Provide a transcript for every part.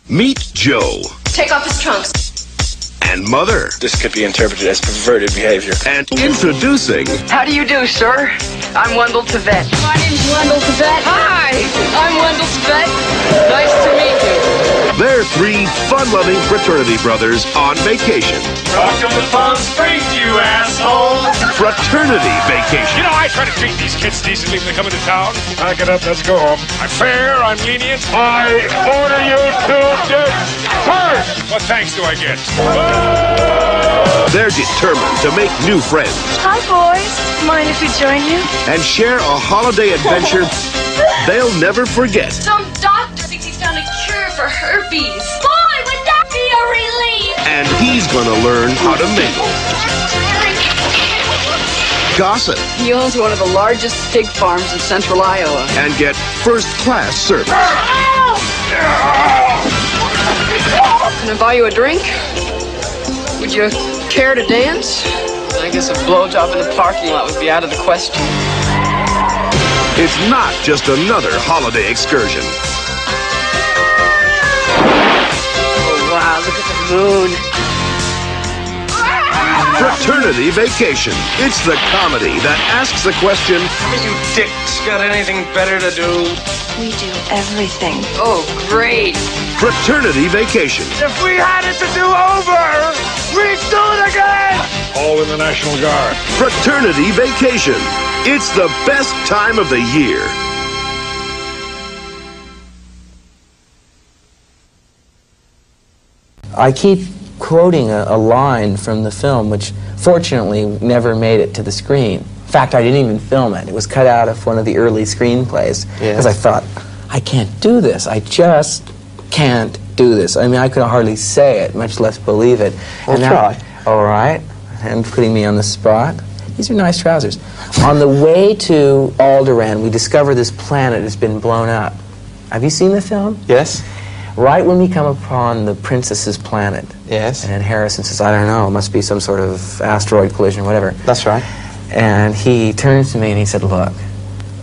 Meet Joe. Take off his trunks. And Mother. This could be interpreted as perverted behavior. And introducing... How do you do, sir? I'm Wendell Tibet. My name's Wendell Tibet. Hi! I'm Wendell Tibet. Nice to meet you. They're three fun-loving fraternity brothers on vacation. Welcome to Palm Springs, you asshole! Fraternity vacation. You know, I try to treat these kids decently when they come into town. Pack it up, let's go home. I'm fair, I'm lenient. I order you to disperse! What thanks do I get? They're determined to make new friends. Hi, boys. Mind if we join you? And share a holiday adventure they'll never forget. Some doctor thinks he's found a cure for herpes. Boy, would that be a relief! And he's gonna learn how to mingle. Gossip. He owns one of the largest pig farms in central Iowa. And get first-class service. Can I buy you a drink? Would you care to dance? I guess a blowjob in the parking lot would be out of the question. It's not just another holiday excursion. Oh, wow, look at the moon. Fraternity Vacation. It's the comedy that asks the question, You dicks got anything better to do? We do everything. Oh, great. Fraternity Vacation. If we had it to do over, we'd do it again! All in the National Guard. Fraternity Vacation. It's the best time of the year. I keep quoting a line from the film, which fortunately never made it to the screen. In fact, I didn't even film it. It was cut out of one of the early screenplays because I thought, I can't do this. I just can't do this. I mean, I could hardly say it, much less believe it. Well, try. All right. And putting me on the spot. These are nice trousers. On the way to Alderaan, we discover this planet has been blown up. Have you seen the film? Yes. Right when we come upon the princess's planet. Yes. And Harrison says, I don't know, it must be some sort of asteroid collision or whatever. That's right. And he turns to me and he said, look,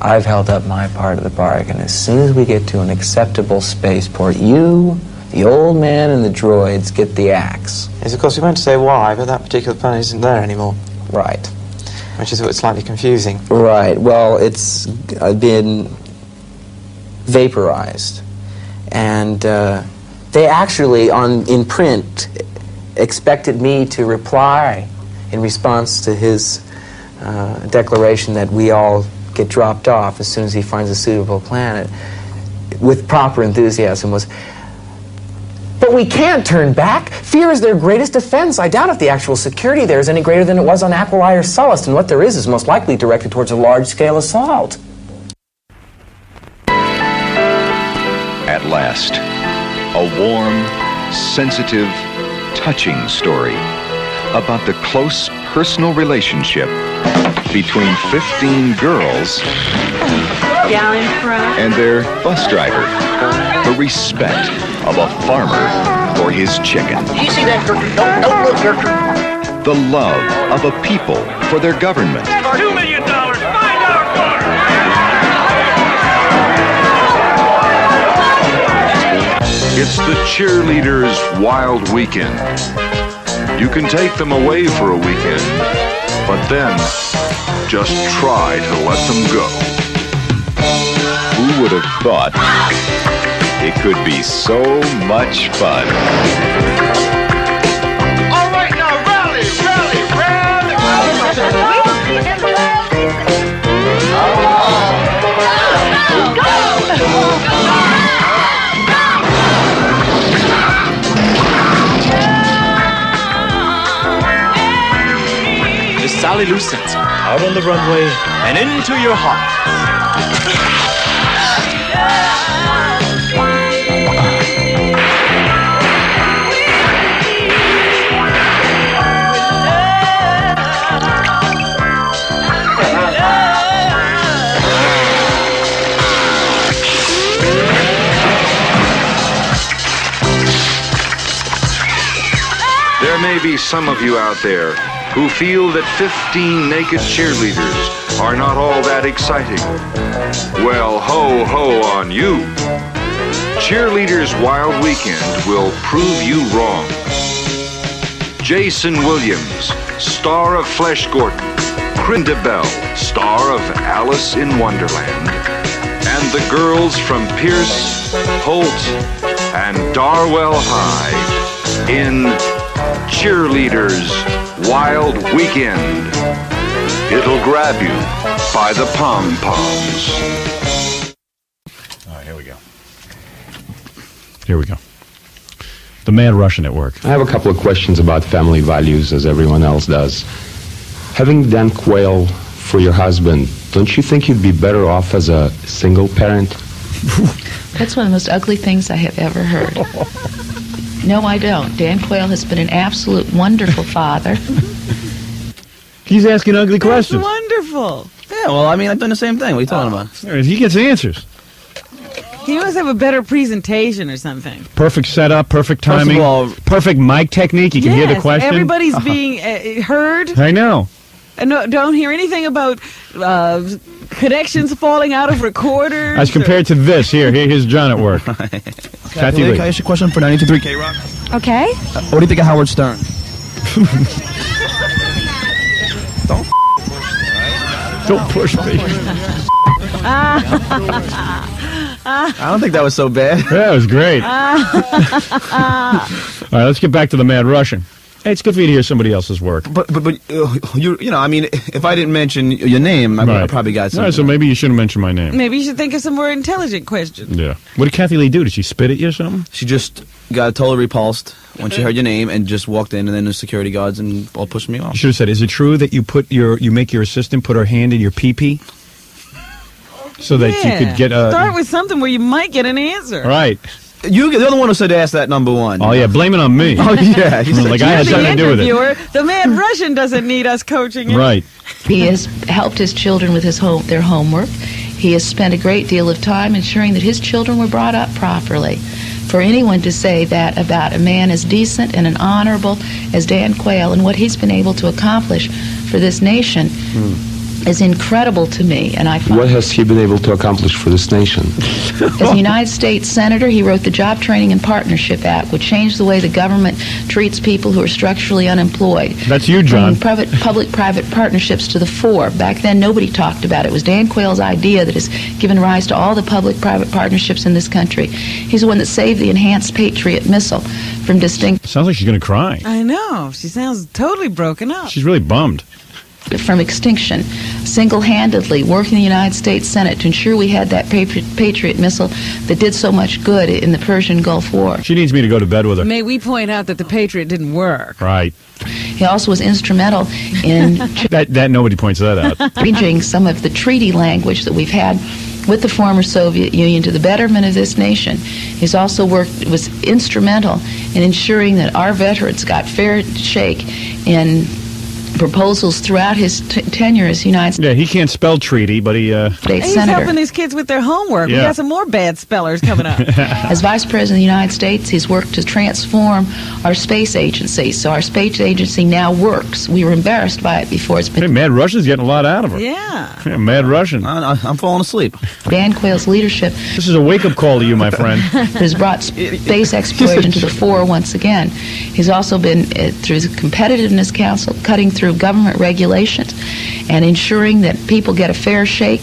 I've held up my part of the bargain. As soon as we get to an acceptable spaceport, you, the old man, and the droids get the axe. Yes, of course, we won't say why, but that particular planet isn't there anymore. Right. Which is what's slightly confusing. Right. Well, it's been vaporized. And they actually, in print, expected me to reply in response to his declaration that we all get dropped off as soon as he finds a suitable planet, with proper enthusiasm, was, but we can't turn back. Fear is their greatest defense. I doubt if the actual security there is any greater than it was on Aquilai or Sullust, and what there is most likely directed towards a large-scale assault. At last, a warm, sensitive, touching story about the close personal relationship between 15 girls and their bus driver. The respect of a farmer for his chicken. You see that, Gertrude? Don't look, Gertrude. The love of a people for their government. $2 million! Find our daughter! It's the cheerleaders' wild weekend. You can take them away for a weekend, but then just try to let them go. Who would have thought it could be so much fun? All right, now rally, rally, rally! Miss Sally Lucent, out on the runway and into your heart. There may be some of you out there who feel that 15 naked cheerleaders are not all that exciting. Well, ho, ho on you. Cheerleaders Wild Weekend will prove you wrong. Jason Williams, star of Flesh Gordon, Crinda Bell, star of Alice in Wonderland, and the girls from Pierce, Holt, and Darwell High in Cheerleaders Wild Weekend. It'll grab you by the pom-poms. All right, here we go. Here we go. The Mad Russian at work. I have a couple of questions about family values, as everyone else does. Having Dan Quayle for your husband, don't you think you'd be better off as a single parent? That's one of the most ugly things I have ever heard. No, I don't. Dan Quayle has been an absolute wonderful father. He's asking ugly questions. Wonderful. Yeah, well, I mean, I've done the same thing. What are you talking about? He gets answers. He must have a better presentation or something. Perfect setup, perfect timing, perfect mic technique. You can hear the question. Everybody's being heard. I know. And don't hear anything about connections falling out of recorders. As compared to this, here's John at work. Kathy Lee, can I ask you a question for 92.3 K-Rock? Okay. What do you think of Howard Stern? Don't push me. I don't think that was so bad. Yeah, it was great. All right, let's get back to the Mad Russian. Hey, it's good for you to hear somebody else's work. But you know, I mean, if I didn't mention your name, I probably got something. All right, so maybe you shouldn't mention my name. Maybe you should think of some more intelligent questions. Yeah. What did Kathy Lee do? Did she spit at you or something? She just got totally repulsed when she heard your name and just walked in, and then the security guards and all pushed me off. You should have said, "Is it true that you make your assistant put her hand in your pee-pee?" So that you could get start with something where you might get an answer. Right. You're the other one who said to ask that number one. Oh, yeah, blame it on me. Oh, yeah. Like I had something to do with it. The Mad Russian doesn't need us coaching him. Right. He has helped his children with their homework. He has spent a great deal of time ensuring that his children were brought up properly. For anyone to say that about a man as decent and an honorable as Dan Quayle and what he's been able to accomplish for this nation is incredible to me. And I find What has he been able to accomplish for this nation? As a United States Senator, he wrote the Job Training and Partnership Act, which changed the way the government treats people who are structurally unemployed. That's you, John. Bringing public-private partnerships to the fore. Back then, nobody talked about it. It was Dan Quayle's idea that has given rise to all the public-private partnerships in this country. He's the one that saved the Enhanced Patriot Missile from distinct... Sounds like she's going to cry. I know. She sounds totally broken up. She's really bummed. From extinction, single-handedly working the United States Senate to ensure we had that Patriot missile that did so much good in the Persian Gulf War. She needs me to go to bed with her. May we point out that the Patriot didn't work. Right. He also was instrumental in... that nobody points that out. ...changing some of the treaty language that we've had with the former Soviet Union to the betterment of this nation. He's also was instrumental in ensuring that our veterans got fair shake in proposals throughout his tenure as United States. Yeah, he can't spell treaty, but States He's Senator. helping these kids with their homework. Yeah. We got some more bad spellers coming up. As Vice President of the United States, he's worked to transform our space agency. So our space agency now works. We were embarrassed by it before. It's been... Hey, Mad Russian's getting a lot out of her. Yeah. Mad Russian. I'm falling asleep. Dan Quayle's leadership... This is a wake-up call to you, my friend. ...has brought space exploration to the fore once again. He's also been, through the Competitiveness Council, cutting through government regulations and ensuring that people get a fair shake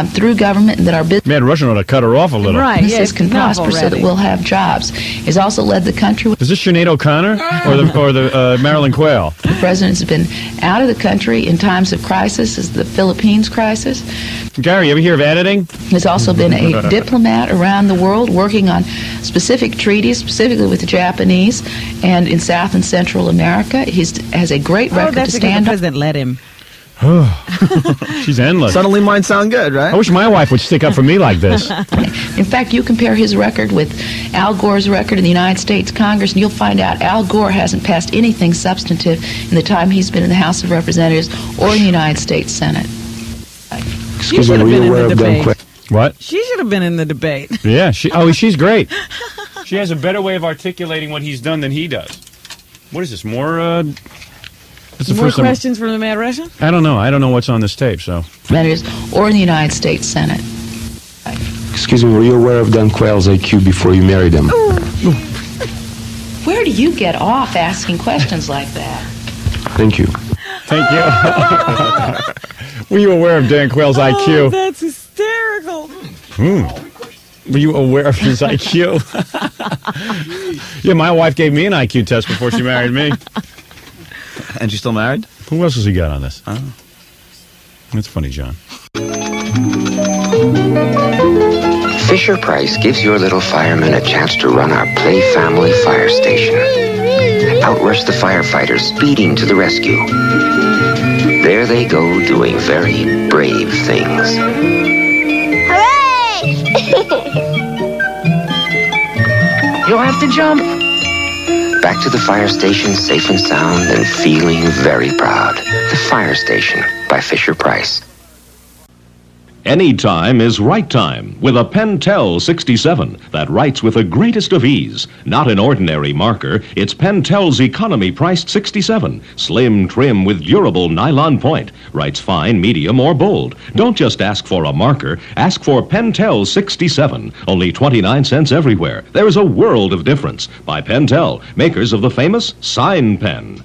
through government and that our business... Mad Russian ought to cut her off a little. Right, businesses can prosper so that we'll have jobs. He's also led the country... Is this Sinead O'Connor or the Marilyn Quayle? The president's been out of the country in times of crisis, as the Philippines crisis. Gary, you ever hear of editing? He's also been a diplomat around the world working on specific treaties, specifically with the Japanese and in South and Central America. He has a great record to stand on. The president let him. She's endless. Suddenly mine sound good, right? I wish my wife would stick up for me like this. In fact, you compare his record with Al Gore's record in the United States Congress, and you'll find out Al Gore hasn't passed anything substantive in the time he's been in the House of Representatives or in the United States Senate. She should have been in the debate. What? She should have been in the debate. Yeah, she's great. She has a better way of articulating what he's done than he does. What is this, more... More questions from the Mad Russian? I don't know. I don't know what's on this tape, so... Or in the United States Senate. Excuse me, were you aware of Dan Quayle's IQ before you married him? Where do you get off asking questions like that? Thank you. Thank you. Were you aware of Dan Quayle's IQ? That's hysterical. Were you aware of his IQ? Yeah, my wife gave me an IQ test before she married me. And she's still married? Who else has he got on this? Oh. That's funny, John. Fisher-Price gives your little firemen a chance to run our Play Family Fire Station. Outrush the firefighters speeding to the rescue. There they go doing very brave things. Hooray! You'll have to jump. Back to the fire station safe and sound and feeling very proud. The Fire Station by Fisher-Price. Any time is right time with a Pentel 67 that writes with the greatest of ease. Not an ordinary marker, it's Pentel's economy-priced 67. Slim, trim with durable nylon point. Writes fine, medium, or bold. Don't just ask for a marker, ask for Pentel 67. Only 29 cents everywhere. There is a world of difference. By Pentel, makers of the famous Sign Pen.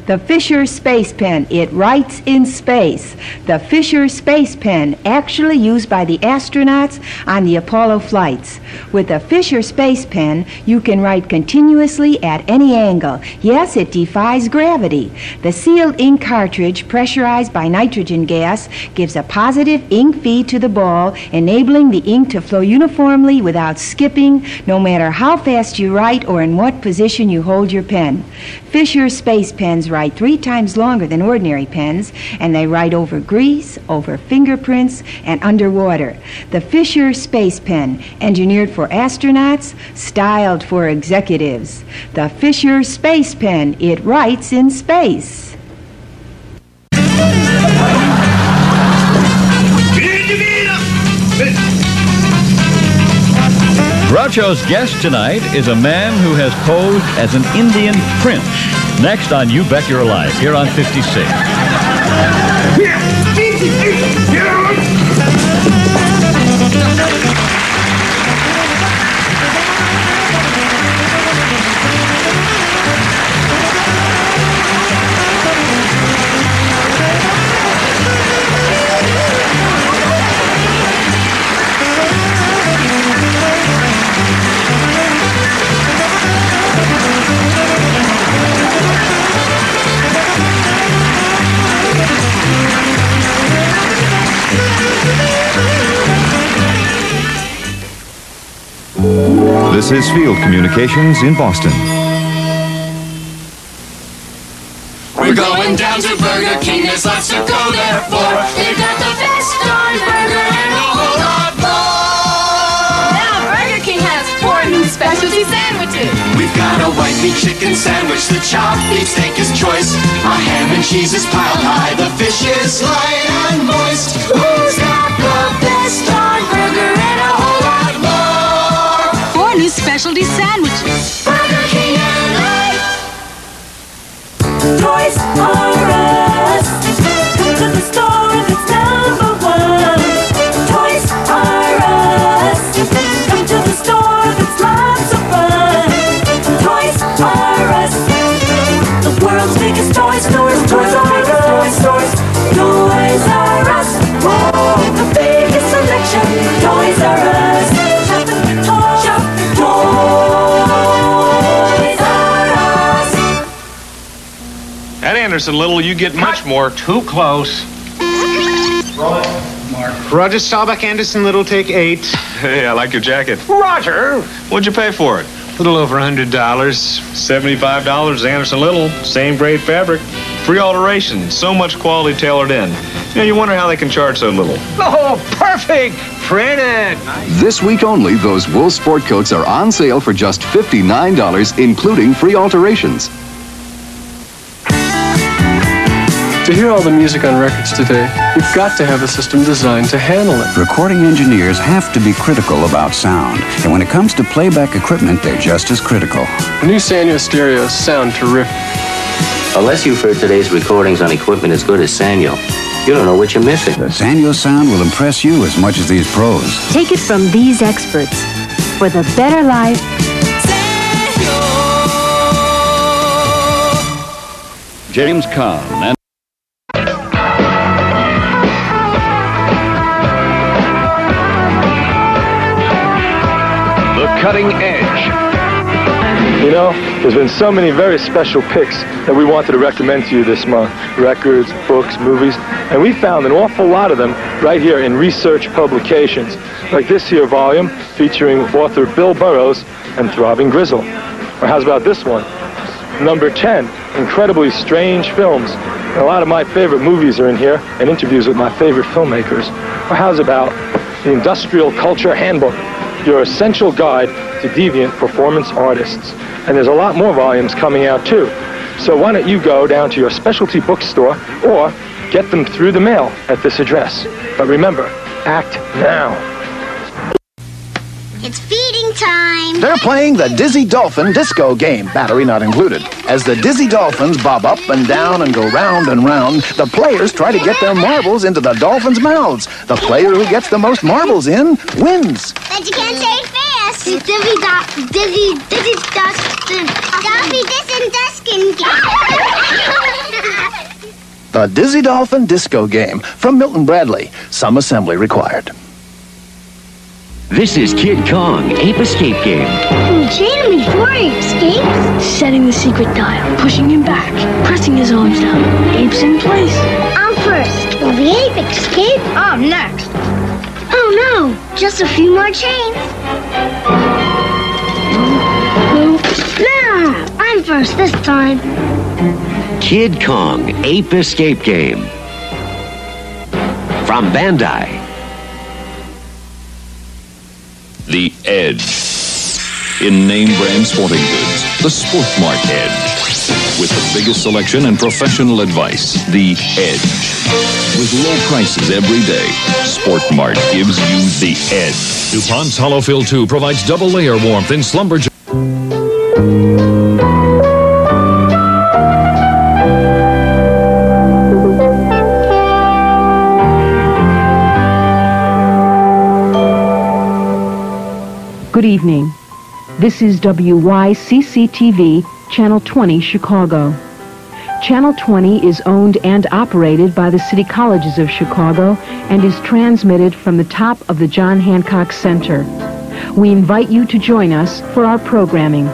The Fisher Space Pen, it writes in space. The Fisher Space Pen, actually used by the astronauts on the Apollo flights. With the Fisher Space Pen, you can write continuously at any angle. Yes, it defies gravity. The sealed ink cartridge, pressurized by nitrogen gas, gives a positive ink feed to the ball, enabling the ink to flow uniformly without skipping, no matter how fast you write or in what position you hold your pen. Fisher Space Pens write 3 times longer than ordinary pens, and they write over grease, over fingerprints, and underwater. The Fisher Space Pen, engineered for astronauts, styled for executives. The Fisher Space Pen, it writes in space. Groucho's guest tonight is a man who has posed as an Indian prince. Next on You Bet Your Life, here on 56. This is Field Communications in Boston. We're going down to Burger King, there's lots to go there for. They've got the best darn burger and a whole lot more. Now Burger King has 4 new specialty sandwiches. We've got a white meat chicken sandwich, the chopped beef steak is choice. Our ham and cheese is piled high, the fish is light and moist. Who's got the best darn burger and a whole lot more? 4 new specialty sandwiches. Burger King and life. Toys R Us. Come to the store if it's #1. Toys R Us. Come to the store if it's lots of fun. Toys R Us. The world's biggest toy stores. Toys R Us. Toys R Us. Oh, the biggest selection. Toys R Us. Shop Toys R Us. At Anderson Little, you get much more. Too close. Roger Staubach, Anderson Little, take 8. Hey, I like your jacket. Roger! What'd you pay for it? A little over $100. $75 Anderson Little. Same grade fabric. Free alteration. So much quality tailored in. You know, you wonder how they can charge so little. Oh, perfect! Print it! This week only, those wool sport coats are on sale for just $59, including free alterations. To hear all the music on records today, you've got to have a system designed to handle it. Recording engineers have to be critical about sound, and when it comes to playback equipment, they're just as critical. The new Sanyo stereos sound terrific. Unless you've heard today's recordings on equipment as good as Sanyo, you don't know what you're missing. The Sanyo sound will impress you as much as these pros. Take it from these experts. For the better life, James Caan and The Cutting Edge. You know, there's been so many very special picks that we wanted to recommend to you this month. Records, books, movies, and we found an awful lot of them right here in research publications, like this here volume featuring author Bill Burroughs and Throbbing Grizzle. Or how's about this one? Number 10, Incredibly Strange Films. And a lot of my favorite movies are in here, and interviews with my favorite filmmakers. Or how's about The Industrial Culture Handbook, your essential guide to deviant performance artists. And there's a lot more volumes coming out too. So why don't you go down to your specialty bookstore or get them through the mail at this address. But remember, act now. It's feeding time. They're playing the Dizzy Dolphin Disco game, battery not included. As the Dizzy Dolphins bob up and down and go round and round, the players try to get their marbles into the dolphins' mouths. The player who gets the most marbles in wins. But you can't say it fast. It's Dizzy Dustin game. The Dizzy Dolphin Disco game from Milton Bradley. Some assembly required. This is Kid Kong, Ape Escape Game. Chain him before he escapes. Setting the secret dial, pushing him back, pressing his arms down. Ape's in place. I'm first. Will the ape escape? I'm next. Oh no, just a few more chains. No, I'm first this time. Kid Kong, Ape Escape Game. From Bandai. The Edge. In name brand sporting goods, the Sport Mart Edge. With the biggest selection and professional advice, The Edge. With low prices every day, Sport Mart gives you The Edge. DuPont's Hollow Fill 2 provides double layer warmth in slumber. Good evening. This is WYCC-TV, Channel 20, Chicago. Channel 20 is owned and operated by the City Colleges of Chicago and is transmitted from the top of the John Hancock Center. We invite you to join us for our programming.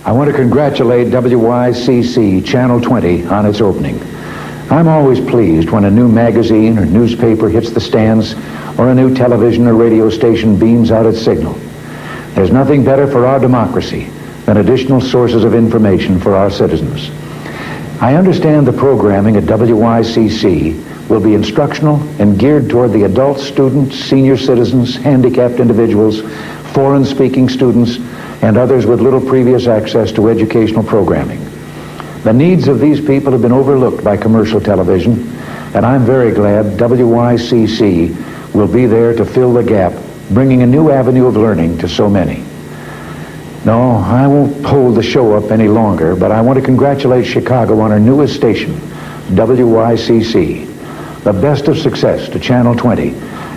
I want to congratulate WYCC Channel 20 on its opening. I'm always pleased when a new magazine or newspaper hits the stands or a new television or radio station beams out its signal. There's nothing better for our democracy than additional sources of information for our citizens. I understand the programming at WYCC will be instructional and geared toward the adult students, senior citizens, handicapped individuals, foreign-speaking students, and others with little previous access to educational programming. The needs of these people have been overlooked by commercial television, and I'm very glad WYCC will be there to fill the gap, bringing a new avenue of learning to so many. No, I won't hold the show up any longer, but I want to congratulate Chicago on our newest station, WYCC. The best of success to Channel 20,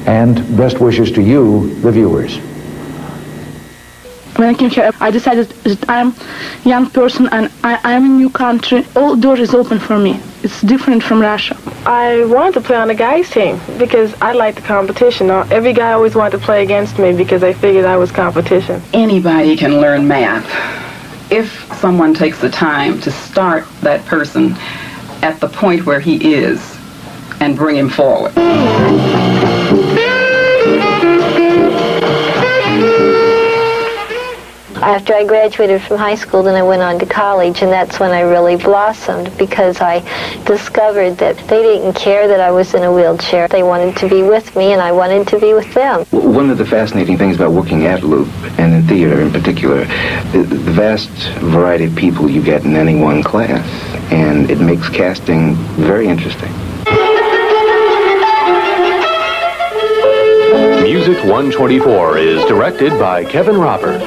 and best wishes to you, the viewers. When I came here, I decided that I'm a young person and I'm in a new country. All doors is open for me. It's different from Russia. I wanted to play on the guys' team because I like the competition. Every guy always wanted to play against me because they figured I was competition. Anybody can learn math if someone takes the time to start that person at the point where he is and bring him forward. After I graduated from high school, then I went on to college, and that's when I really blossomed because I discovered that they didn't care that I was in a wheelchair. They wanted to be with me, and I wanted to be with them. One of the fascinating things about working at Loop, and in theater in particular, the vast variety of people you get in any one class, and it makes casting very interesting. Music 124 is directed by Kevin Roberts.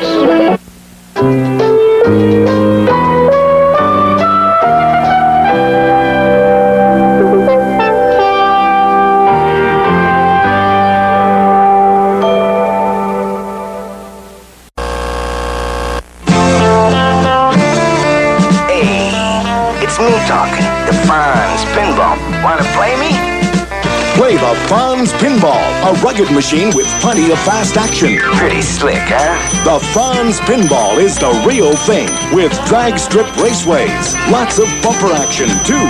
smooth talking. The Fonz Pinball. Want to play me? Play the Fonz Pinball, a rugged machine with plenty of fast action. Pretty slick, huh? The Fonz Pinball is the real thing, with drag strip raceways. Lots of bumper action, too.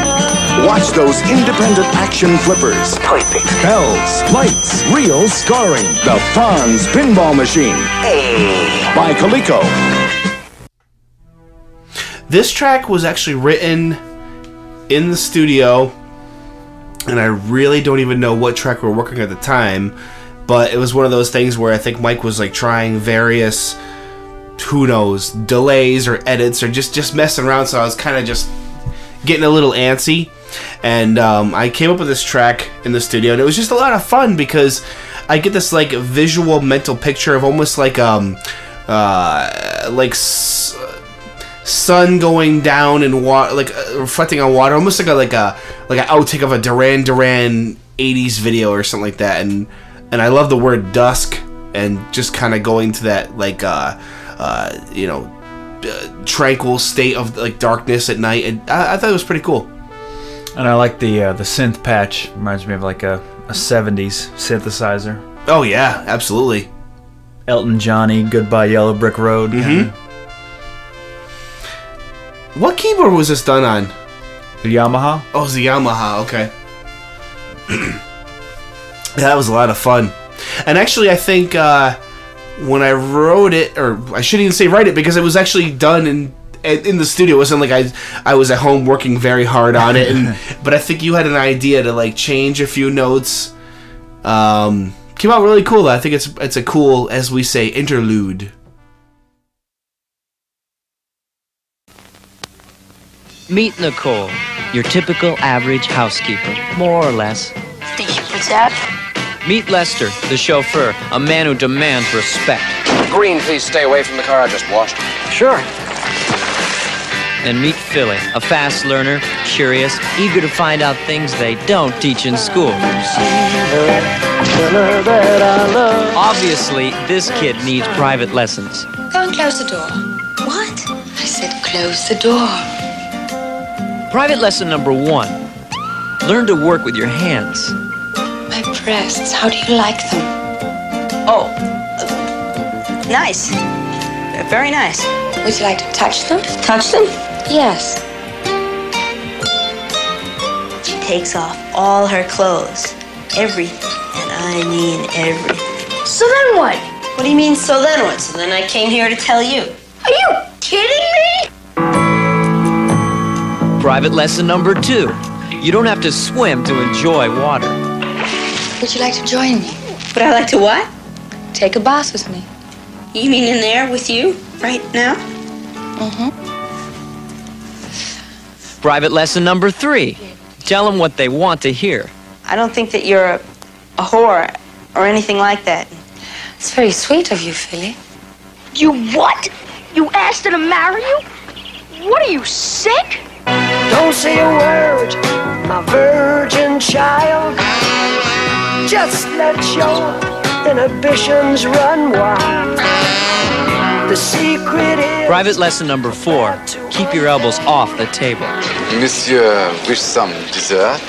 Watch those independent action flippers. Perfect. Bells, lights, real scoring. The Fonz Pinball Machine. Hey. By Coleco. This track was actually written in the studio, and I really don't even know what track we were working at the time, but it was one of those things where I think Mike was like trying various, who knows, delays or edits or just messing around, so I was kind of just getting a little antsy, and I came up with this track in the studio, and it was just a lot of fun because I get this like visual mental picture of almost like sun going down and water, like reflecting on water, almost like an outtake of a Duran Duran 80s video or something like that. And I love the word dusk and just kind of going to that like tranquil state of like darkness at night. And I thought it was pretty cool. And I like the synth patch. Reminds me of like a 70s synthesizer. Oh yeah, absolutely. Elton Johnny, Goodbye Yellow Brick Road. Mm-hmm. What keyboard was this done on? The Yamaha. Oh, it's the Yamaha, okay. That was a lot of fun. And actually, I think when I wrote it, or I shouldn't even say write it, because it was actually done in the studio. It wasn't like I was at home working very hard on it. But I think you had an idea to like change a few notes. Came out really cool, though. I think it's a cool, as we say, interlude. Meet Nicole, your typical average housekeeper, more or less. What's that? Meet Lester, the chauffeur, a man who demands respect. Green, please stay away from the car I just washed. Sure. And meet Philly, a fast learner, curious, eager to find out things they don't teach in school. Obviously, this kid needs private lessons. Go and close the door. What? I said close the door. Private lesson number 1. Learn to work with your hands. My breasts, how do you like them? Oh, nice. Very nice. Would you like to touch them? Touch them? Yes. She takes off all her clothes. Everything. And I mean everything. So then what? What do you mean, so then what? So then I came here to tell you. Are you kidding me? Private lesson number 2. You don't have to swim to enjoy water. Would you like to join me? Would I like to what? Take a bath with me. You mean in there with you right now? Mm-hmm. Private lesson number 3. Tell them what they want to hear. I don't think that you're a whore or anything like that. It's very sweet of you, Philly. You what? You asked her to marry you? What are you, sick? Don't say a word, my virgin child. Just let your inhibitions run wild. The secret is... Private lesson number 4. Keep your elbows off the table. Monsieur wish some dessert?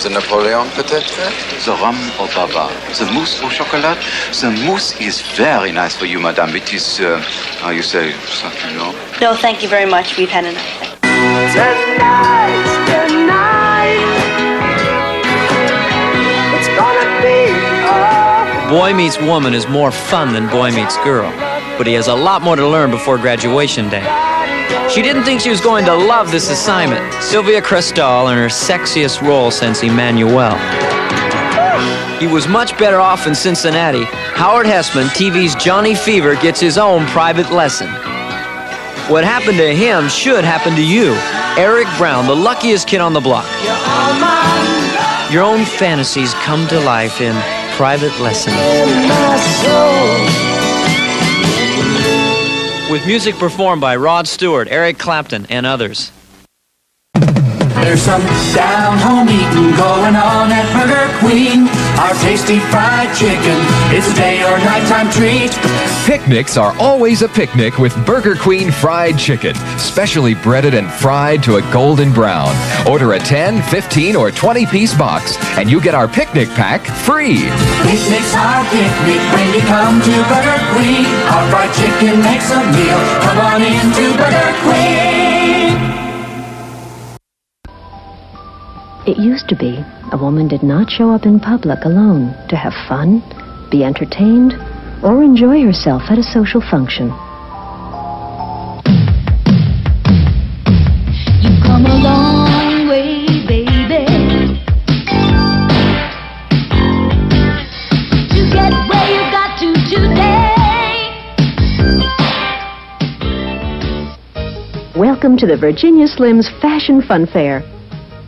The Napoleon, peut-être? The rum au baba. The mousse au chocolat. The mousse is very nice for you, madame. It is, how you say, something, no? No, thank you very much. We've had enough. Tonight, it's gonna be Boy Meets Woman is more fun than Boy Meets Girl, but he has a lot more to learn before graduation day. She didn't think she was going to love this assignment. Sylvia Cristal in her sexiest role since Emmanuel. He was much better off in Cincinnati. Howard Hessman, TV's Johnny Fever, gets his own private lesson. What happened to him should happen to you. Eric Brown, the luckiest kid on the block. Your own fantasies come to life in private lessons. With music performed by Rod Stewart, Eric Clapton, and others. There's some down-home eating going on at Burger Queen. our tasty fried chicken. It's a day or nighttime treat. Picnics are always a picnic with Burger Queen fried chicken, specially breaded and fried to a golden brown. Order a 10, 15, or 20-piece box, and you get our picnic pack free. Picnics are picnic when you come to Burger Queen. Our fried chicken makes a meal. Come on into Burger Queen. It used to be a woman did not show up in public alone to have fun, be entertained, or enjoy herself at a social function. You've come a long way, baby, to get where you got to today. Welcome to the Virginia Slims Fashion Fun Fair,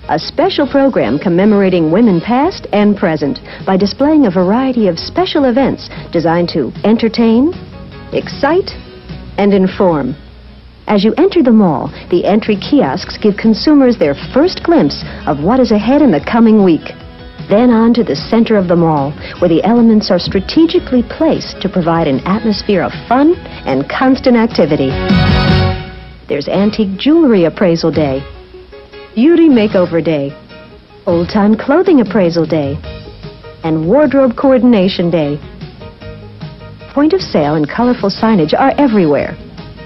a special program commemorating women past and present by displaying a variety of special events designed to entertain, excite, and inform. As you enter the mall, the entry kiosks give consumers their first glimpse of what is ahead in the coming week. Then on to the center of the mall, where the elements are strategically placed to provide an atmosphere of fun and constant activity. There's antique jewelry appraisal day, beauty makeover day, old-time clothing appraisal day, and wardrobe coordination day. Point of sale and colorful signage are everywhere.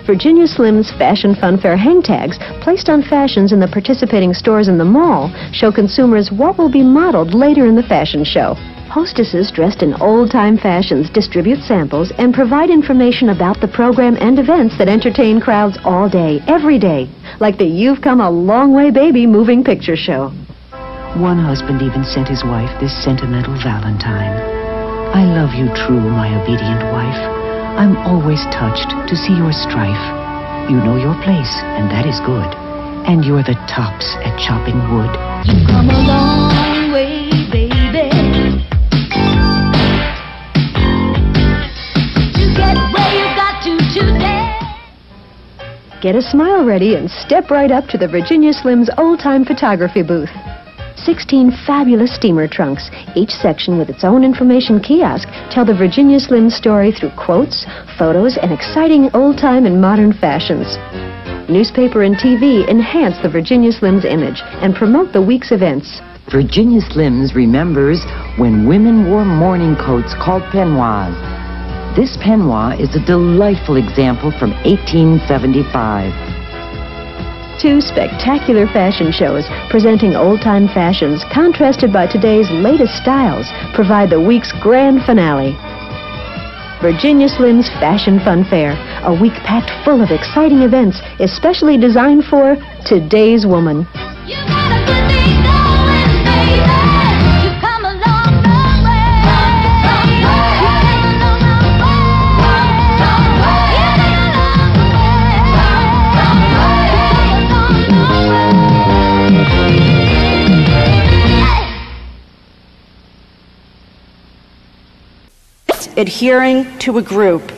Virginia Slim's Fashion Fun Fair hang tags, placed on fashions in the participating stores in the mall, show consumers what will be modeled later in the fashion show. Hostesses dressed in old-time fashions distribute samples and provide information about the program and events that entertain crowds all day, every day, like the You've Come a Long Way Baby moving picture show. One husband even sent his wife this sentimental valentine. I love you true, my obedient wife. I'm always touched to see your strife. You know your place, and that is good. And you're the tops at chopping wood. You've come a long way, baby, to get where you got to today. Get a smile ready and step right up to the Virginia Slim's old-time photography booth. 16 fabulous steamer trunks, each section with its own information kiosk, tell the Virginia Slim story through quotes, photos, and exciting old-time and modern fashions. Newspaper and TV enhance the Virginia Slim's image and promote the week's events. Virginia Slims remembers when women wore morning coats called peignoirs. This peignoir is a delightful example from 1875. 2 spectacular fashion shows presenting old-time fashions contrasted by today's latest styles provide the week's grand finale. Virginia Slim's Fashion Fun Fair, a week packed full of exciting events especially designed for today's woman. Adhering to a group.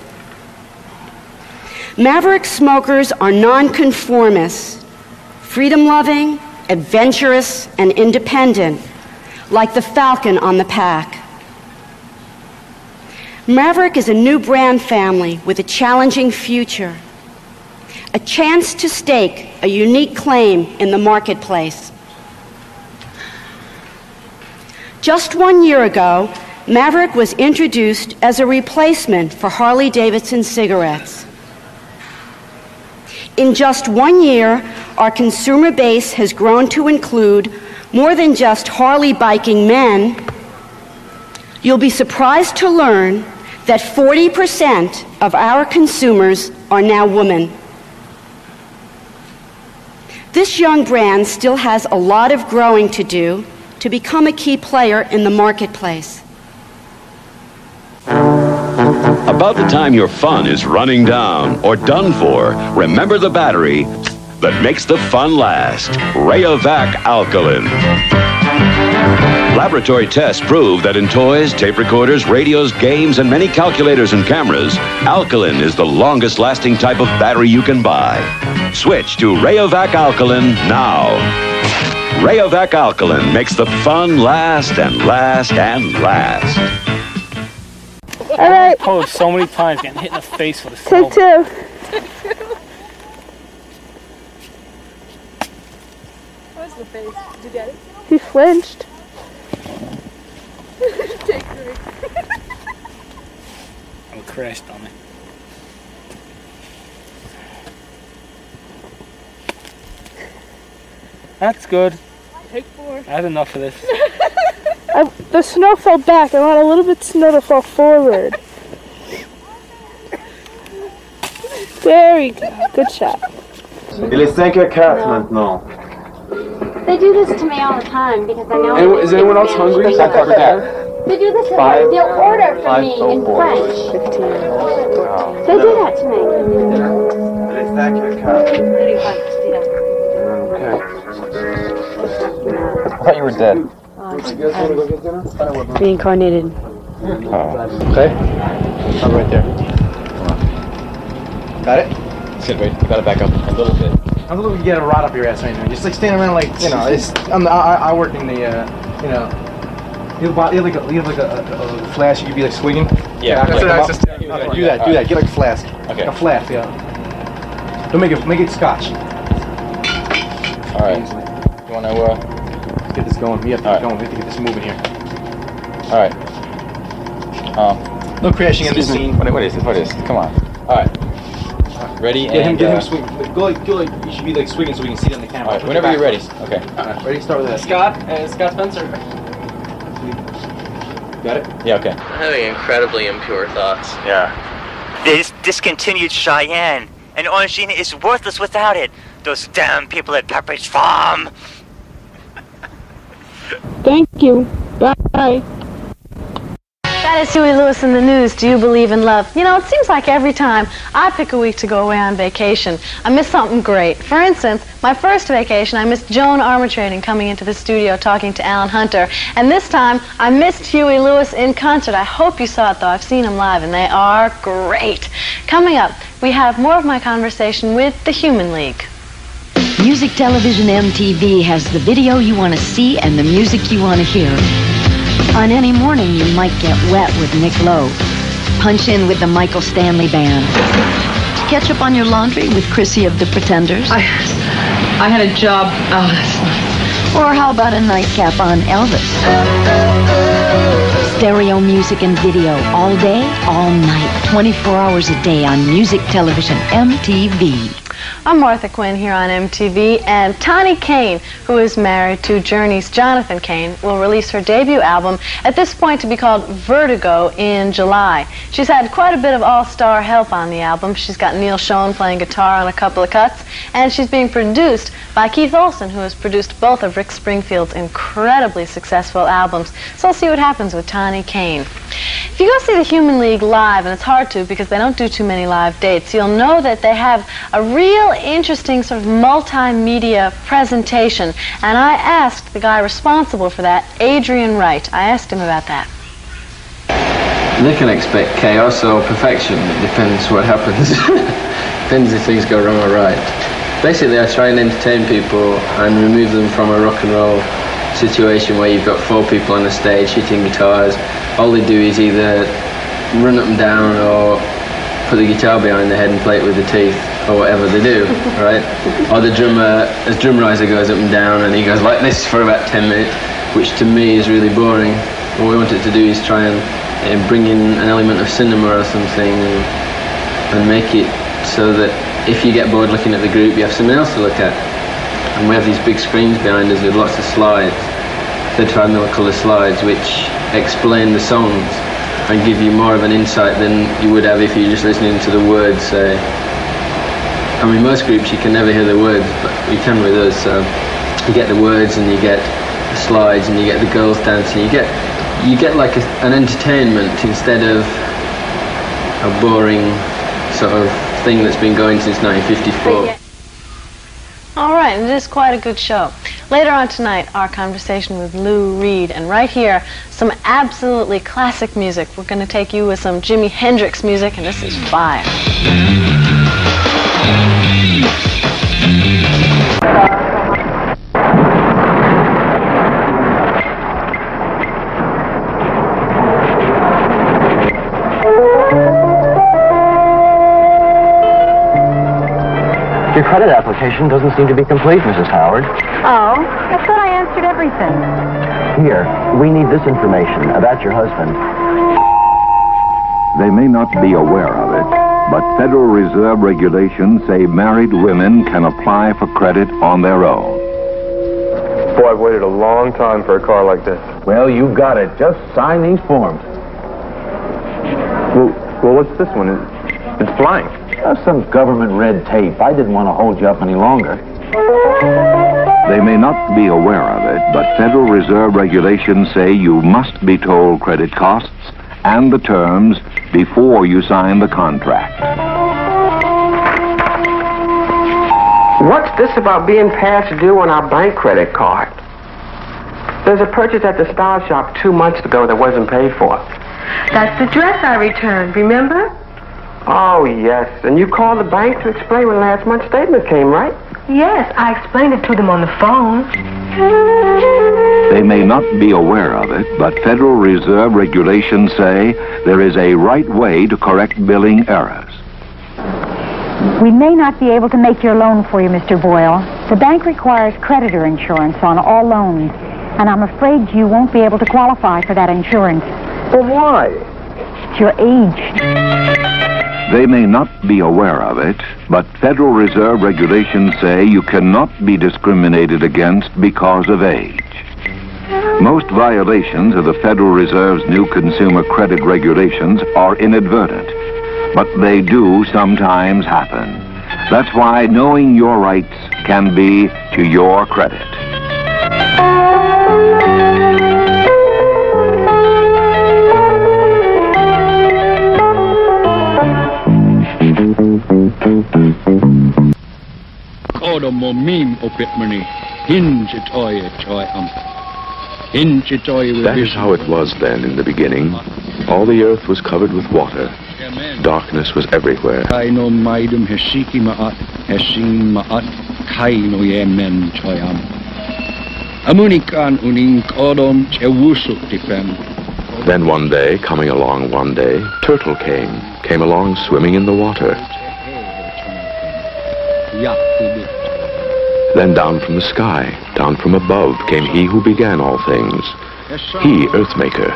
Maverick smokers are nonconformists, freedom-loving, adventurous, and independent, like the falcon on the pack. Maverick is a new brand family with a challenging future, a chance to stake a unique claim in the marketplace. Just 1 year ago, Maverick was introduced as a replacement for Harley-Davidson cigarettes. In just 1 year, our consumer base has grown to include more than just Harley biking men. You'll be surprised to learn that 40% of our consumers are now women. This young brand still has a lot of growing to do to become a key player in the marketplace. About the time your fun is running down or done for, remember the battery that makes the fun last. Rayovac Alkaline. Laboratory tests prove that in toys, tape recorders, radios, games, and many calculators and cameras, Alkaline is the longest lasting type of battery you can buy. Switch to Rayovac Alkaline now. Rayovac Alkaline makes the fun last and last and last. All right. Posed so many times, getting hit in the face with a Take snowball. two. Where's the face? Did you get it? He flinched. Take three. I'm crashed on it. That's good. Take four. I had enough of this. The snow fell back. I want a little bit of snow to fall forward. There we go. Good shot. Il est 5h04 maintenant. They do this to me all the time because I know. Is anyone else hungry? They do this to me. They'll order for me in French. 15. They do that to me. Il est 5h04. Okay. I thought you were dead. Reincarnated. Okay. I'm right there. Got it? Sit, wait. You gotta back up a little bit. I'm a little get a rod up your ass or anything. Just like standing around like, you know, it's, I work in the, you know, you have like a flask, you'd be like swinging. Yeah. That's what I was just do that, get like a flask. Okay. A flask, yeah. Don't make it scotch. Alright. You wanna, get this going. We have to get going. We have to get this moving here. Alright. No crashing in the scene. What is this? What is this? Come on. Alright. Ready? Get him swing. Go like, you should be like swinging so we can see it on the camera. Alright, whenever you're ready. Okay. Ready? Start with that. Scott Spencer. Got it? Yeah, okay. I'm having incredibly impure thoughts. Yeah. This discontinued Cheyenne, and Orangina is worthless without it. Those damn people at Pepperidge Farm. Thank you. Bye. That is Huey Lewis in the news. Do you believe in love? You know, it seems like every time I pick a week to go away on vacation, I miss something great. For instance, my first vacation, I missed Joan Armatrading coming into the studio talking to Alan Hunter. And this time, I missed Huey Lewis in concert. I hope you saw it, though. I've seen them live, and they are great. Coming up, we have more of my conversation with the Human League. Music Television MTV has the video you want to see and the music you want to hear. On any morning, you might get wet with Nick Lowe. Punch in with the Michael Stanley Band. Catch up on your laundry with Chrissy of the Pretenders. I had a job. Or how about a nightcap on Elvis? Stereo music and video all day, all night, 24 hours a day on Music Television MTV. I'm Martha Quinn here on MTV, and Tawny Kane, who is married to Journey's Jonathan Kane, will release her debut album, at this point to be called Vertigo, in July. She's had quite a bit of all-star help on the album. She's got Neil Schon playing guitar on a couple of cuts, and she's being produced by Keith Olsen, who has produced both of Rick Springfield's incredibly successful albums. So we'll see what happens with Tawny Kane. If you go see the Human League live, and it's hard to because they don't do too many live dates, you'll know that they have a real interesting sort of multimedia presentation. And I asked the guy responsible for that, Adrian Wright. I asked him about that. They can expect chaos or perfection. It depends what happens. Depends if things go wrong or right. Basically, I try and entertain people and remove them from a rock and roll situation where you've got 4 people on the stage hitting guitars. All they do is either run up and down or put the guitar behind the head and play it with the teeth, or whatever they do, right? Or the drummer, as drum riser, goes up and down and he goes like this for about 10 minutes, which to me is really boring. What we wanted to do is try and bring in an element of cinema or something and make it so that if you get bored looking at the group, you have something else to look at. And we have these big screens behind us with lots of slides, the triangular colour slides, which explain the songs and give you more of an insight than you would have if you're just listening to the words, say. I mean, most groups you can never hear the words, but you can with us. So you get the words and you get the slides and you get the girls dancing. You get like an entertainment instead of a boring sort of thing that's been going since 1954. All right, and it is quite a good show. Later on tonight, our conversation with Lou Reed, and right here, some absolutely classic music. We're going to take you with some Jimi Hendrix music, and this is Fire. credit application doesn't seem to be complete, Mrs. Howard. Oh, I thought I answered everything. Here, we need this information about your husband. They may not be aware of it, but Federal Reserve regulations say married women can apply for credit on their own. Boy, I've waited a long time for a car like this. Well, you got it. Just sign these forms. Well, what's this one? It's blank. Some government red tape. I didn't want to hold you up any longer. They may not be aware of it, but Federal Reserve regulations say you must be told credit costs and the terms before you sign the contract. What's this about being past due on our bank credit card? There's a purchase at the style shop 2 months ago that wasn't paid for. That's the dress I returned, remember? Oh, yes. And you called the bank to explain when last month's statement came, right? Yes, I explained it to them on the phone. They may not be aware of it, but Federal Reserve regulations say there is a right way to correct billing errors. We may not be able to make your loan for you, Mr. Boyle. The bank requires creditor insurance on all loans, and I'm afraid you won't be able to qualify for that insurance. But why? It's your age. They may not be aware of it, but Federal Reserve regulations say you cannot be discriminated against because of age. Most violations of the Federal Reserve's new consumer credit regulations are inadvertent, but they do sometimes happen. That's why knowing your rights can be to your credit. That is how it was then in the beginning. All the earth was covered with water. Darkness was everywhere. Then one day, coming along one day, Turtle came along swimming in the water. Then down from the sky, down from above, came he who began all things. He, Earthmaker.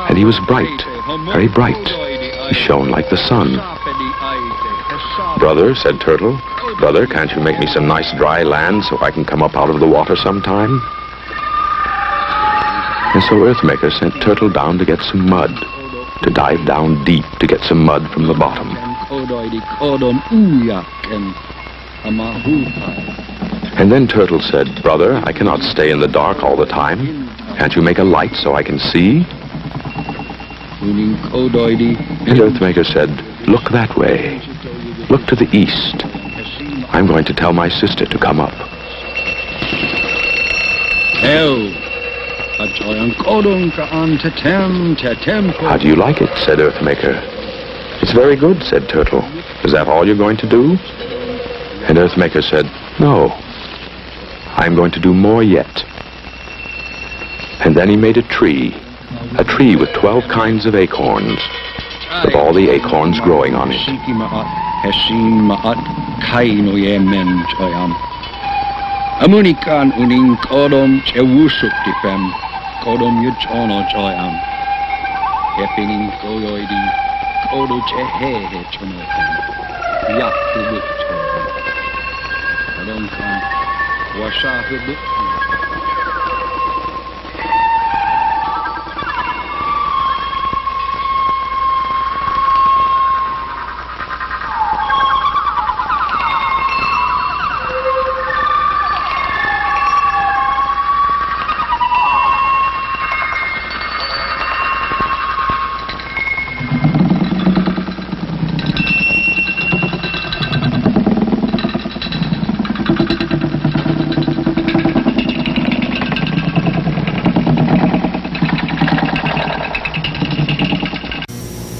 And he was bright, very bright. He shone like the sun. Brother, said Turtle, brother, can't you make me some nice dry land so I can come up out of the water sometime? And so Earthmaker sent Turtle down to get some mud, to dive down deep to get some mud from the bottom. And then Turtle said, brother, I cannot stay in the dark all the time. Can't you make a light so I can see? And Earthmaker said, look that way. Look to the east. I'm going to tell my sister to come up. How do you like it? Said Earthmaker. It's very good, said Turtle. Is that all you're going to do? And Earthmaker said, no. I'm going to do more yet. And then he made a tree with 12 kinds of acorns, with all the acorns growing on it.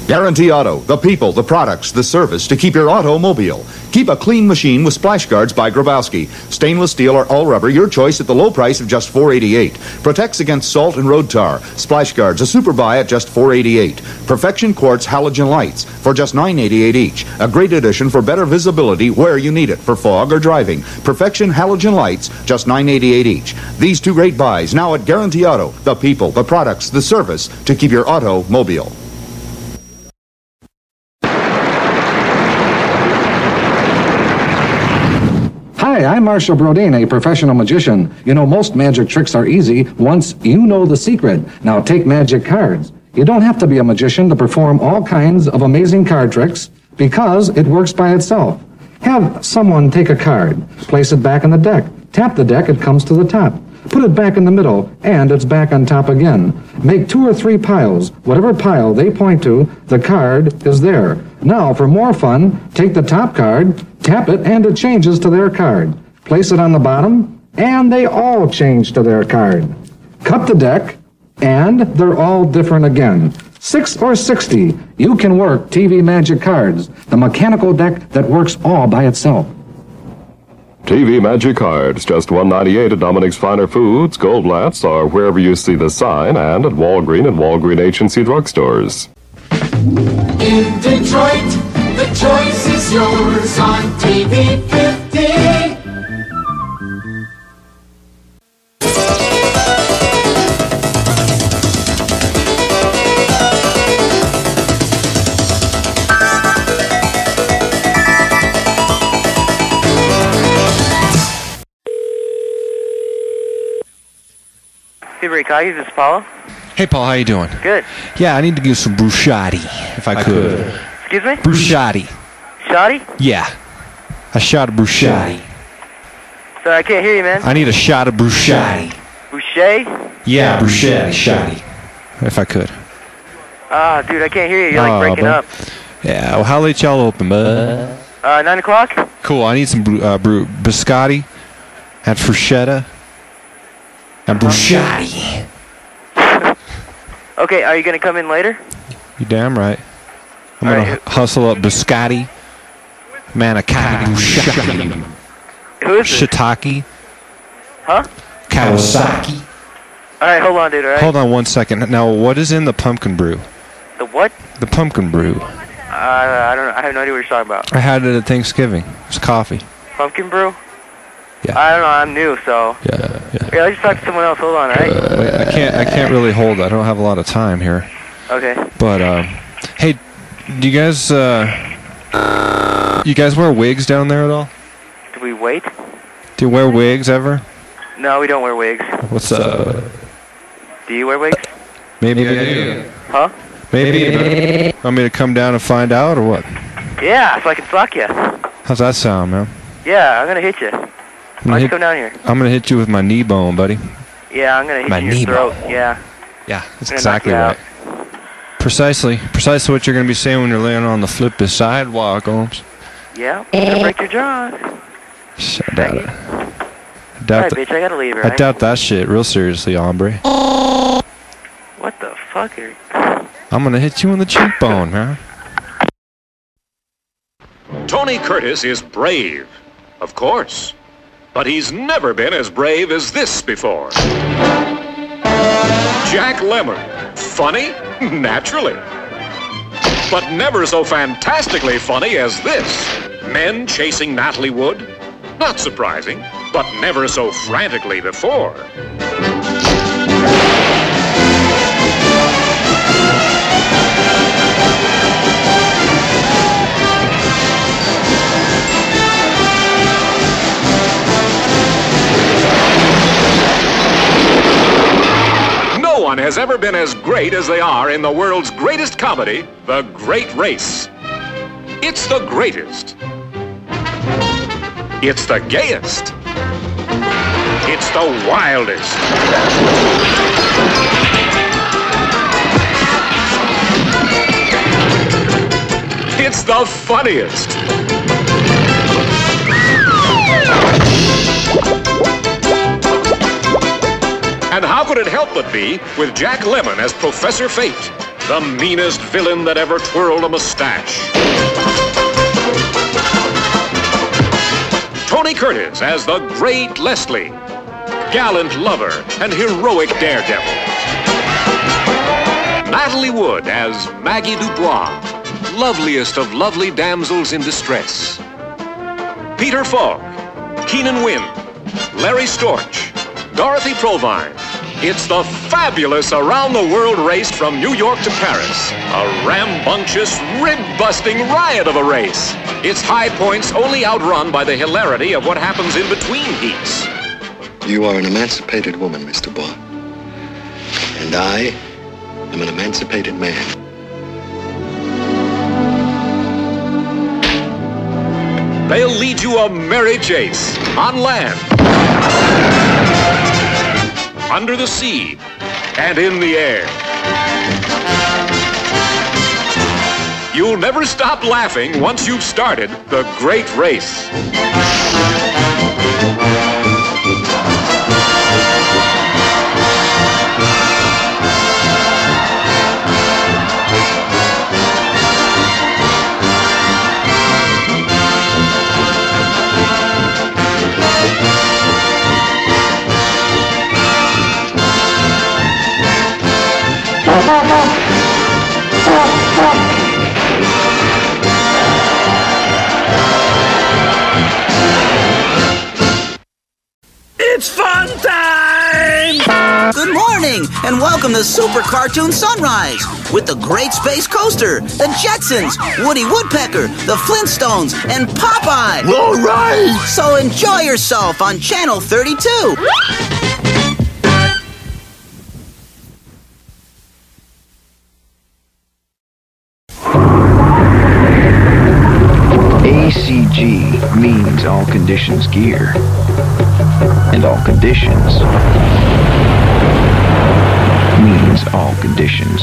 Guarantee Auto, the people, the products, the service to keep your automobile. Keep a clean machine with splash guards by Grabowski. Stainless steel or all rubber, your choice at the low price of just $4.88. Protects against salt and road tar. Splash guards, a super buy at just $4.88. Perfection quartz halogen lights for just $9.88 each. A great addition for better visibility where you need it, for fog or driving. Perfection halogen lights, just $9.88 each. These two great buys now at Guarantee Auto. The people, the products, the service to keep your auto mobile. Hi, I'm Marshall Brodeen, a professional magician. You know, most magic tricks are easy once you know the secret. Now take magic cards. You don't have to be a magician to perform all kinds of amazing card tricks because it works by itself. Have someone take a card, place it back in the deck. Tap the deck, it comes to the top. Put it back in the middle, and it's back on top again. Make 2 or 3 piles. Whatever pile they point to, the card is there. Now, for more fun, take the top card, tap it, and it changes to their card. Place it on the bottom, and they all change to their card. Cut the deck, and they're all different again. 6 or 60, you can work TV Magic cards, the mechanical deck that works all by itself. TV Magic Cards, just $1.98 at Dominic's Finer Foods, Goldblatt's, or wherever you see the sign, and at Walgreen and Walgreen Agency drugstores. In Detroit, the choice is yours on TV 50. This is Paul. Hey, Paul, how you doing? Good. Yeah, I need to give some bruschetta, if I could. Excuse me? Bruschetta. Shoddy? Yeah. A shot of bruschetta. Sorry, I can't hear you, man. I need a shot of bruschetta. Boucher? Yeah, bruschetta, shoddy. If I could. Ah, dude, I can't hear you. You're like breaking up. Yeah, well, how late y'all open, bud? 9 o'clock? Cool, I need some biscotti and bruschetta. And bruschetta. Okay, are you going to come in later? You damn right. I'm going to hustle up biscotti, manicotti, bruschetta. Who is this? Shiitake. Huh? Kawasaki. All right, hold on, dude, all right? Hold on one second. Now, what is in the pumpkin brew? The what? The pumpkin brew. I don't know. I have no idea what you're talking about. I had it at Thanksgiving. It's coffee. Pumpkin brew? Yeah. I don't know. I'm new, so. Yeah. Yeah, let's talk to someone else. Hold on, all right? I can't really hold. I don't have a lot of time here. Okay. But hey, do you guys wear wigs down there at all? Do we wait? Do you wear wigs ever? No, we don't wear wigs. What's up? Do you wear wigs? Maybe I do. Huh? Maybe. Want me to come down and find out, or what? Yeah, so I can sock you. How's that sound, man? Yeah, I'm gonna hit you. Why don't you come down here? I'm gonna hit you with my knee bone, buddy. Yeah, I'm gonna hit you in your throat. Yeah. Yeah, that's exactly right. Precisely what you're gonna be saying when you're laying on the flippy sidewalk, Holmes. Yeah, gonna break your jaw. I doubt it. Alright, bitch, I gotta leave, right? I doubt that shit real seriously, hombre. What the fuck are you? I'm gonna hit you in the cheekbone, man. Tony Curtis is brave, of course. But he's never been as brave as this before. Jack Lemmon. Funny? Naturally. But never so fantastically funny as this. Men chasing Natalie Wood? Not surprising, but never so frantically before. No one has ever been as great as they are in the world's greatest comedy, The Great Race. It's the greatest. It's the gayest. It's the wildest. It's the funniest. And how could it help but be with Jack Lemmon as Professor Fate, the meanest villain that ever twirled a mustache? Tony Curtis as the great Leslie, gallant lover and heroic daredevil. Natalie Wood as Maggie Dubois, loveliest of lovely damsels in distress. Peter Falk, Keenan Wynn, Larry Storch, Dorothy Provine. It's the fabulous around-the-world race from New York to Paris. A rambunctious, rib-busting riot of a race. Its high points only outrun by the hilarity of what happens in between heats. You are an emancipated woman, Mr. Bois. And I am an emancipated man. They'll lead you a merry chase on land, under the sea, and in the air. You'll never stop laughing once you've started the great race. It's fun time! Good morning, and welcome to Super Cartoon Sunrise with the Great Space Coaster, the Jetsons, Woody Woodpecker, the Flintstones, and Popeye! All right! So enjoy yourself on Channel 32! ACG means all conditions gear. And all conditions means all conditions.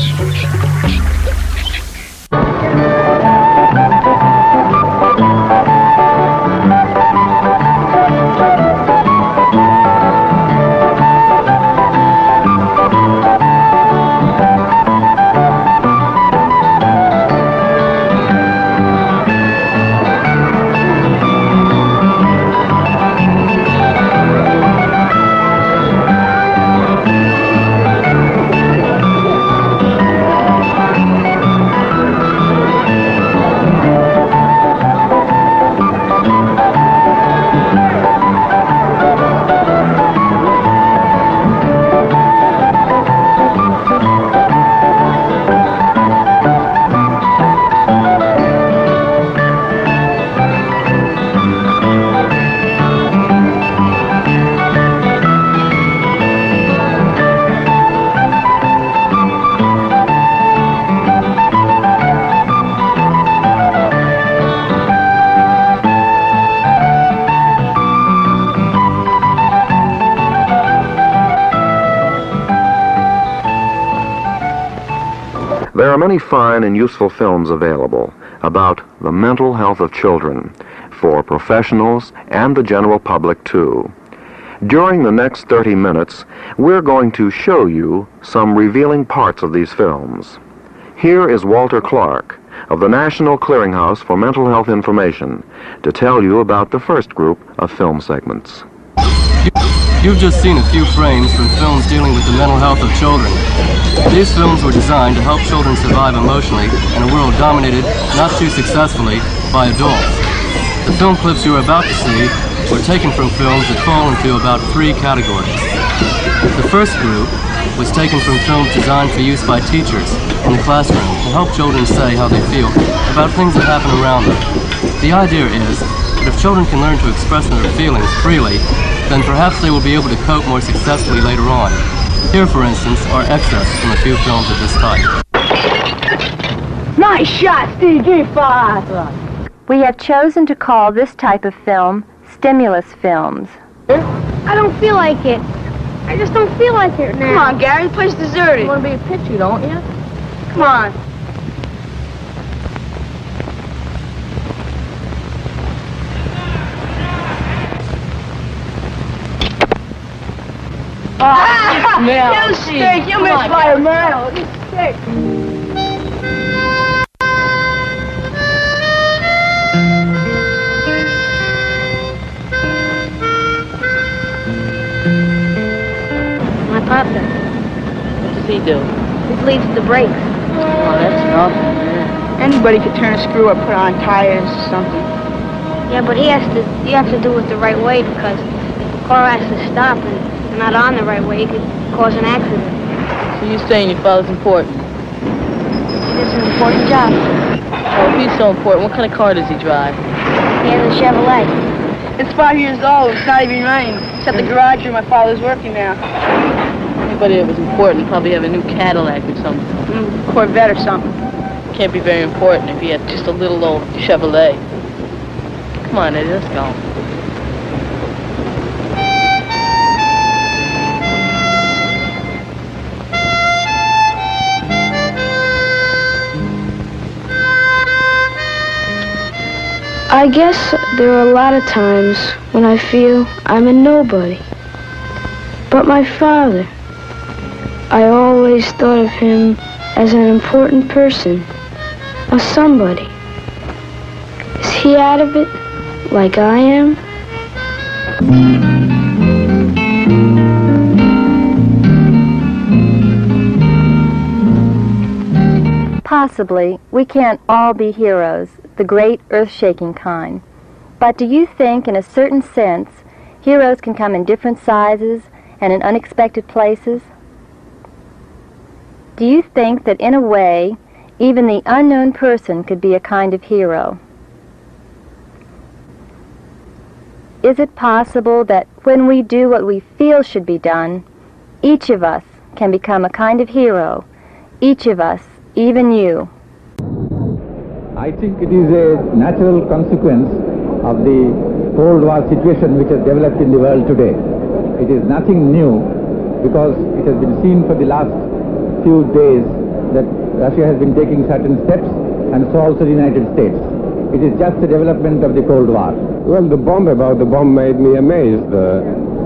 There are many fine and useful films available about the mental health of children for professionals and the general public too. During the next 30 minutes, we're going to show you some revealing parts of these films. Here is Walter Clark of the National Clearinghouse for Mental Health Information to tell you about the first group of film segments. You've just seen a few frames from films dealing with the mental health of children. These films were designed to help children survive emotionally in a world dominated, not too successfully, by adults. The film clips you are about to see were taken from films that fall into about 3 categories. The first group was taken from films designed for use by teachers in the classroom to help children say how they feel about things that happen around them. The idea is that if children can learn to express their feelings freely, then perhaps they will be able to cope more successfully later on. Here, for instance, are excerpts from a few films of this type. Nice shot, Steve. We have chosen to call this type of film stimulus films. I don't feel like it. I just don't feel like it now. Come on, Gary, the place deserted. You want to be a pitcher, don't you? Come on. Now, You stink. You missed by a mile. You stink. Papa. What does he do? He bleeds the brakes. Oh, that's nothing, man. Anybody could turn a screw or put on tires or something. Yeah, but you have to do it the right way, because if the car has to stop and not on the right way, it could cause an accident. So you're saying your father's important? It is an important job. Oh, if he's so important, what kind of car does he drive? He has a Chevrolet. It's 5 years old. It's not even running. It's at the garage where my father's working now. Anybody that was important probably have a new Cadillac or something. Corvette or something. Can't be very important if he had just a little old Chevrolet. Come on, Eddie, let's go. I guess there are a lot of times when I feel I'm a nobody. But my father, I always thought of him as an important person, a somebody. Is he out of it like I am? Possibly, we can't all be heroes, the great earth-shaking kind. But do you think, in a certain sense, heroes can come in different sizes and in unexpected places? Do you think that, in a way, even the unknown person could be a kind of hero? Is it possible that when we do what we feel should be done, each of us can become a kind of hero, each of us, even you? I think it is a natural consequence of the Cold War situation which has developed in the world today. It is nothing new because it has been seen for the last few days that Russia has been taking certain steps, and so also the United States. It is just a development of the Cold War. Well, the bomb made me amazed.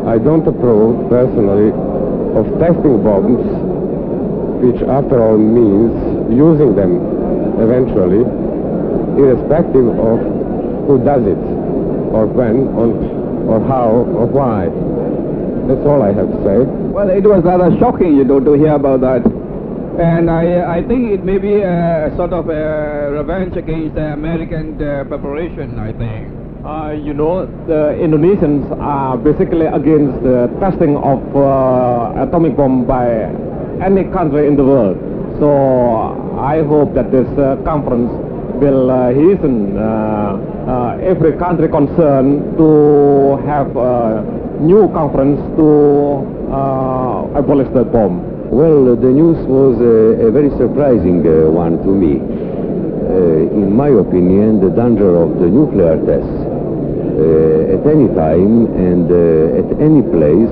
I don't approve, personally, of testing bombs, which after all means using them eventually, irrespective of who does it, or when, or how, or why. That's all I have to say. Well, it was rather shocking, to hear about that. And I think it may be a sort of a revenge against the American preparation, I think. The Indonesians are basically against the testing of atomic bomb by any country in the world. So I hope that this conference will hasten every country concerned to have a new conference to abolish the bomb. Well, the news was a very surprising one to me. In my opinion, the danger of the nuclear tests at any time and at any place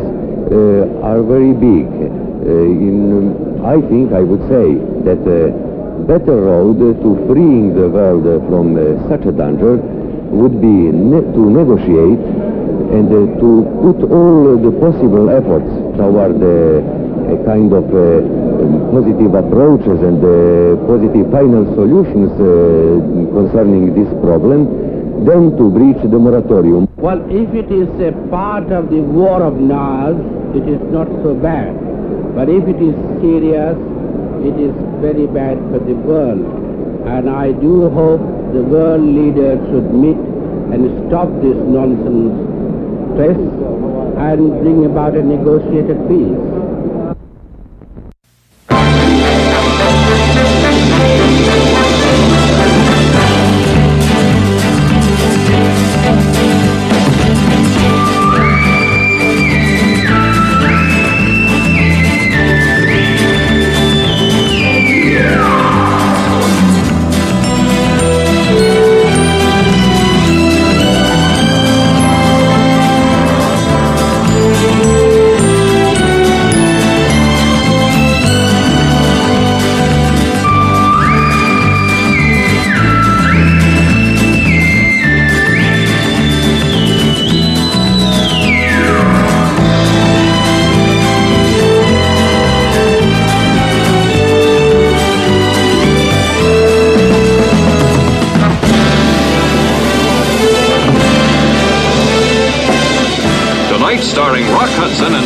are very big. I think I would say that a better road to freeing the world from such a danger would be to negotiate and to put all the possible efforts toward a kind of positive approaches and positive final solutions concerning this problem, then to breach the moratorium. Well, if it is a part of the war of knowledge, it is not so bad. But if it is serious, it is very bad for the world. And I do hope the world leaders should meet and stop this nonsense test and bring about a negotiated peace.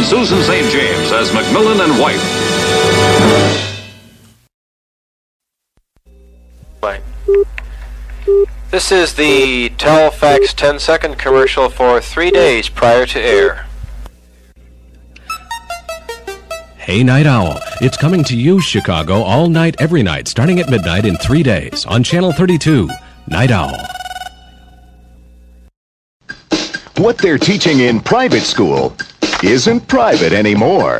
Susan St. James as Macmillan and White. This is the Telfax 10-second commercial for 3 days prior to air. Hey Night Owl, it's coming to you, Chicago, all night, every night, starting at midnight in 3 days on Channel 32, Night Owl. What they're teaching in private school isn't private anymore.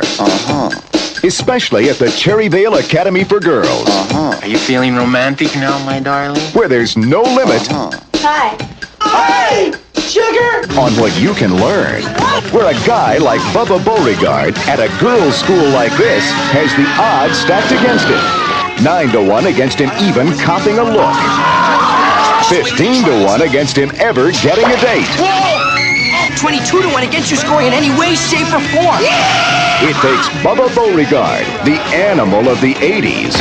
Especially at the Cherryvale Academy for Girls. Are you feeling romantic now, my darling? Where there's no limit Hi. Hi! Sugar! on what you can learn. Where a guy like Bubba Beauregard at a girls' school like this has the odds stacked against him. 9-1 against him even copping a look. 15-1 against him ever getting a date. 22-1 against you scoring in any way, shape, or form. It takes Bubba Beauregard, the animal of the 80s,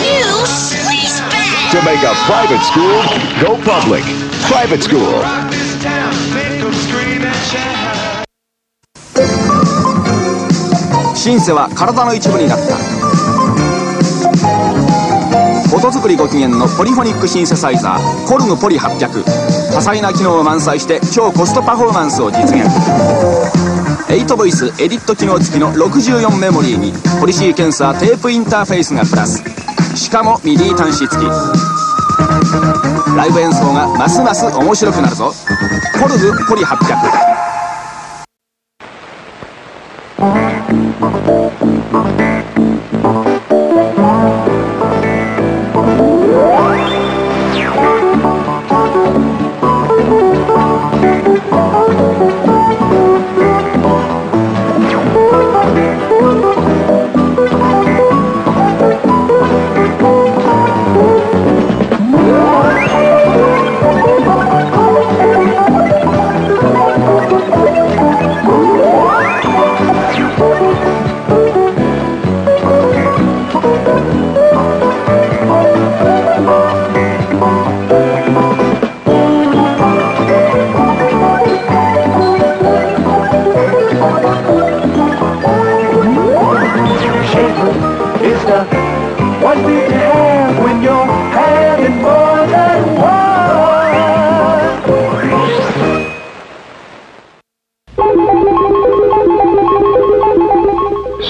You sleazebag! to make a private school go public. Private school. シンセは体の一部になった。音作りご機嫌のポリフォニックシンセサイザーコルグポリ800。多彩な機能を満載して超コストパフォーマンスを実現。8ボイスエディット機能付きの64メモリーにポリシー検査テープインターフェースがプラス。しかもミディ端子付き。ライブ演奏がますます面白くなるぞ。コルグポリ800。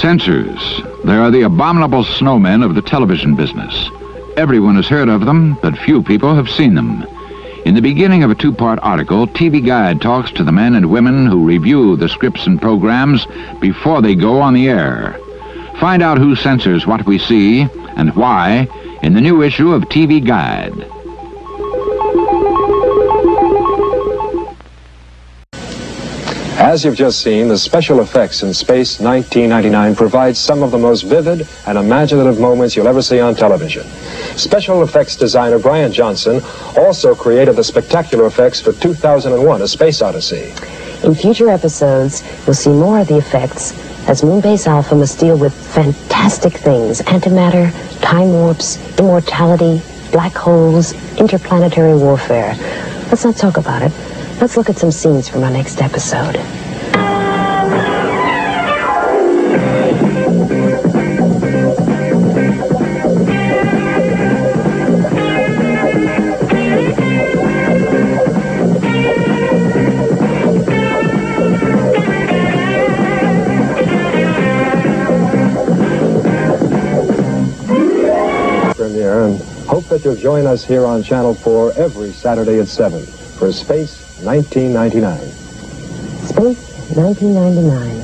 Censors. They are the abominable snowmen of the television business. Everyone has heard of them, but few people have seen them. In the beginning of a two-part article, TV Guide talks to the men and women who review the scripts and programs before they go on the air. Find out who censors what we see and why in the new issue of TV Guide. As you've just seen, the special effects in Space 1999 provide some of the most vivid and imaginative moments you'll ever see on television. Special effects designer Brian Johnson also created the spectacular effects for 2001, A Space Odyssey. In future episodes, you'll see more of the effects as Moonbase Alpha must deal with fantastic things: antimatter, time warps, immortality, black holes, interplanetary warfare. Let's not talk about it. Let's look at some scenes from our next episode. Premiere, and hope that you'll join us here on Channel 4 every Saturday at 7 for Space 1999. Space 1999.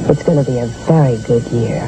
It's going to be a very good year.